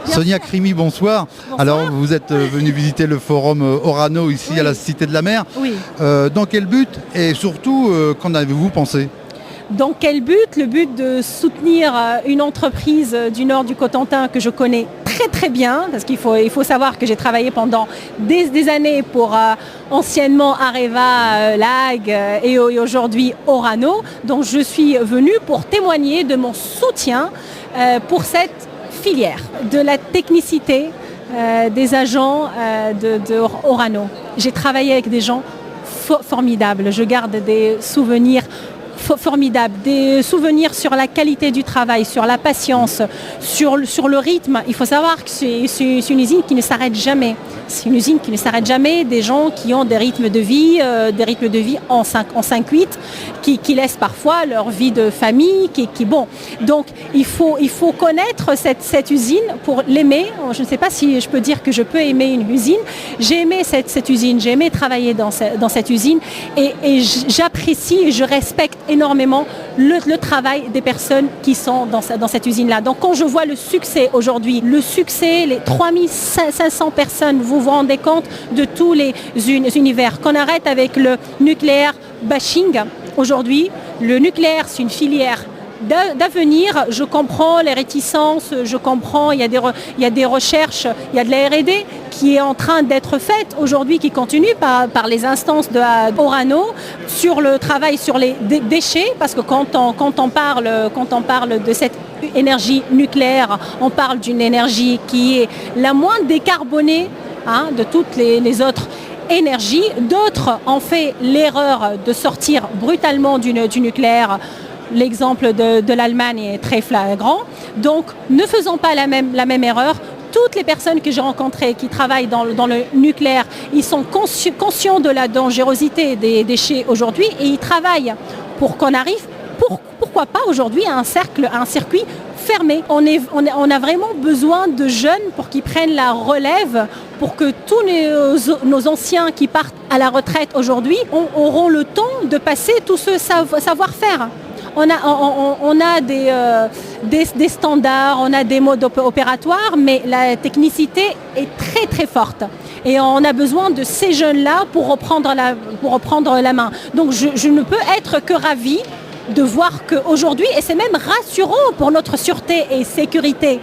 Sonia Crimi, bonsoir. Bonsoir. Alors, vous êtes venu visiter le forum Orano ici Oui. à la Cité de la Mer. Oui. Dans quel but et surtout, qu'en avez-vous pensé? Dans quel but? Le but de soutenir une entreprise du nord du Cotentin que je connais très très bien, parce qu'il faut savoir que j'ai travaillé pendant des années pour anciennement Areva, LAG et aujourd'hui Orano. Donc je suis venue pour témoigner de mon soutien pour cette filière, de la technicité des agents de Orano. J'ai travaillé avec des gens formidables. Je garde des souvenirs formidable, des souvenirs sur la qualité du travail, sur la patience, sur le rythme. Il faut savoir que c'est une usine qui ne s'arrête jamais. C'est une usine qui ne s'arrête jamais, des gens qui ont des rythmes de vie en 5-8, qui laissent parfois leur vie de famille, bon. Donc il faut connaître cette usine pour l'aimer. Je ne sais pas si je peux dire que je peux aimer une usine. J'ai aimé cette usine, j'ai aimé travailler dans cette usine et j'apprécie et je respecte énormément le travail des personnes qui sont dans cette usine-là. Donc quand je vois le succès aujourd'hui, les 3500 personnes, vous vous rendez compte de tous les univers. Qu'on arrête avec le nucléaire bashing. Aujourd'hui, le nucléaire, c'est une filière d'avenir. Je comprends les réticences, je comprends, il y a des recherches, il y a de la R&D qui est en train d'être faite aujourd'hui, qui continue par les instances de Orano sur le travail sur les déchets, parce que quand on parle de cette énergie nucléaire, on parle d'une énergie qui est la moins décarbonée de toutes les autres énergies. D'autres ont fait l'erreur de sortir brutalement du nucléaire. L'exemple de l'Allemagne est très flagrant. Donc, ne faisons pas la même erreur. Toutes les personnes que j'ai rencontrées qui travaillent dans le nucléaire, ils sont conscients de la dangerosité des déchets aujourd'hui et ils travaillent pour qu'on arrive, pourquoi pas aujourd'hui, à un circuit fermé. On a vraiment besoin de jeunes pour qu'ils prennent la relève, pour que tous nos anciens qui partent à la retraite aujourd'hui auront le temps de passer tout ce savoir-faire. On a des standards, on a des modes opératoires, mais la technicité est très très forte. Et on a besoin de ces jeunes-là pour reprendre la main. Donc je ne peux être que ravie de voir qu'aujourd'hui, et c'est même rassurant pour notre sûreté et sécurité,